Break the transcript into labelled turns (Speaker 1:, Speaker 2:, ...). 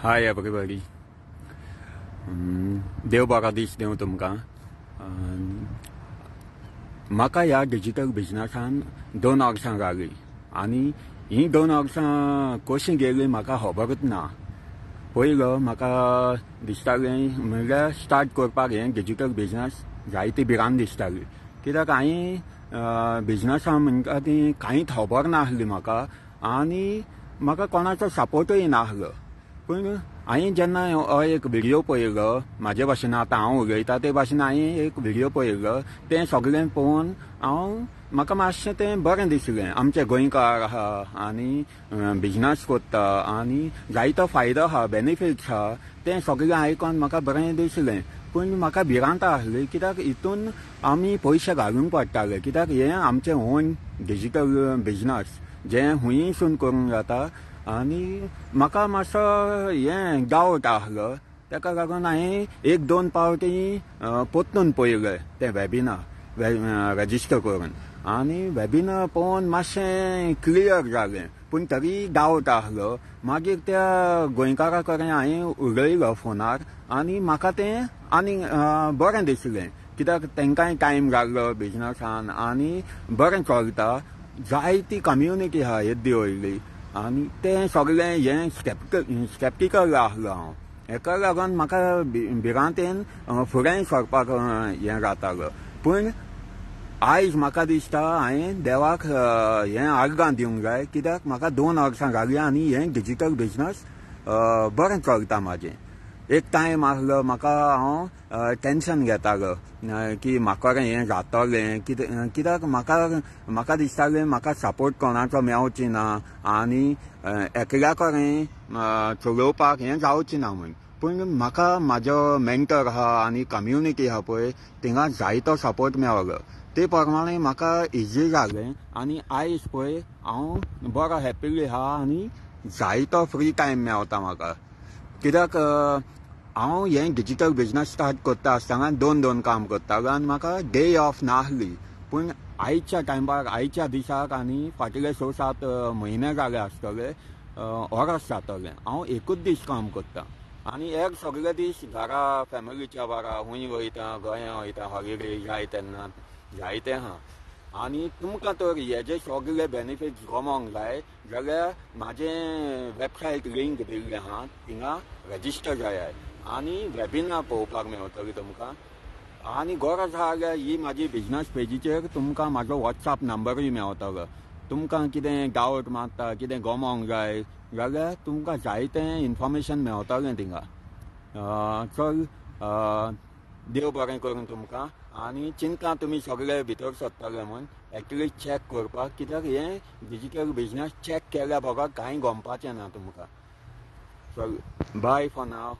Speaker 1: Hi everybody. देव बरो दीस दिवं तुमकां. म्हाका ह्या डिजिटल बिजनसान 2 वर्सां जालीं आनी ही 2 वर्सां कशीं गेलीं म्हाका खबरूच ना. पयलो म्हाका दिसतालें म्हणल्यार स्टार्ट करपाक हें डिजिटल बिजनस जायती भिरांत दिसताली, कित्याक हांवें बिजनसां म्हणटा ती कांयच खबर नासली म्हाका आनी म्हाका कोणाचो सपोर्टूय नासलो. पूण हांवें जेन्ना हो एक व्हिडिओ पळयलो, म्हाजे भाशेन आतां हांव उलयतां ते भाशेन हांवें एक व्हिडिओ पळयलो, तें सगळें पळोवन म्हाका मातशें तें बरें दिसलें. आमचे गोंयकार आहा आनी बिजनस करता आनी जायतो फायदो आहा, बेनिफिट्स आहा, तें सगळें आयकोन म्हाका बरें दिसलें. पूण म्हाका भिरांत आसली, कित्याक हितून आमी पयशे घालूंक पडटाले, कित्याक हें आमचें ओन डिजिटल बिजनस जें हुंयसून करूंक जाता. आनी म्हाका मातसो हें डावट आसलो, ताका लागून हांवें 1-2 पावटी परतून पळयलें तें वेबिनार रजिस्टर करून आनी वेबिनार पळोवन मातशें क्लियर जालें. पूण तरी डावट आसलो. मागीर त्या गोंयकारा कडेन हांवें उलयलो फोनार आनी म्हाका तें आनी बरें दिसलें, कित्याक तांकांय टायम जाल्लो बिजनसान आनी बरें चलता. जायती कम्युनिटी आहा येद्दी वयली आनी तें सगळें हें स्कॅप्टिकल आसलो हांव. हेका लागून म्हाका भिरांतेन फुडें सरपाक हें जातालो. पूण आयज म्हाका दिसता हांवें देवाक हें आर्गां दिवंक जाय, कित्याक म्हाका 2 वर्सां जालीं आनी हें डिजिटल बिजनस बरें चलता म्हाजें. एक टायम आसलो म्हाका हांव टेन्शन घेतालो की म्हाका हें जातलें, कित्याक म्हाका दिसतालें म्हाका सपोर्ट कोणाचो मेळची ना आनी एकल्या कडेन चलोवपाक हें जावचें ना म्हूण. पूण म्हाका म्हाजो मेंटर आहा आनी कम्युनिटी आहा पळय, थिंगा जायतो सपोर्ट मेळ्ळो. ते प्रमाणे म्हाका इजी जालें आनी आयज पळय हांव बरो हॅपिली आहा आनी जायतो फ्री टायम मेळटा म्हाका. कित्याक हांव हें डिजिटल बिजनस स्टार्ट करता आसतना 2 काम करतालो आनी म्हाका डे ऑफ नासली. पूण आयच्या टायमार, आयच्या दिसाक आनी फाटले 6-7 म्हयने जाले आसतले, वर्स जातलें, हांव एकूच दीस काम करता आनी एक सगळे दीस घरा फॅमिलीच्या बारा खूंय वयता, गोंया वयता, हॉलिडे जाय तेन्ना जायते आहा. आनी तुमकां तर हेजे सगळे बेनिफिट्स गमोंक जाय जाल्यार म्हाजें वेबसायट लिंक दिल्लें आहा, थिंगा रजिस्टर जायात आनी वेबिनार पळोवपाक मेळटली तुमकां. आनी गरज आहा जाल्यार ही म्हाजी बिजनस पेजीचेर तुमकां म्हाजो वॉट्सॅप नंबरूय मेळटलो. तुमकां कितें डावट मारता, कितें गमोंक जाय जाल्यार तुमकां जायतें इन्फॉर्मेशन मेळटलें थिंगा. चल, देव बरें करून तुमकां. आनी चिंता तुमी सगळे भितर सरतले म्हूण एटलिस्ट चॅक करपाक, कित्याक हें डिजिटल बिजनस चॅक केल्या बगर कांय गमपाचें ना तुमकां. चल, बाय फॉर नाव.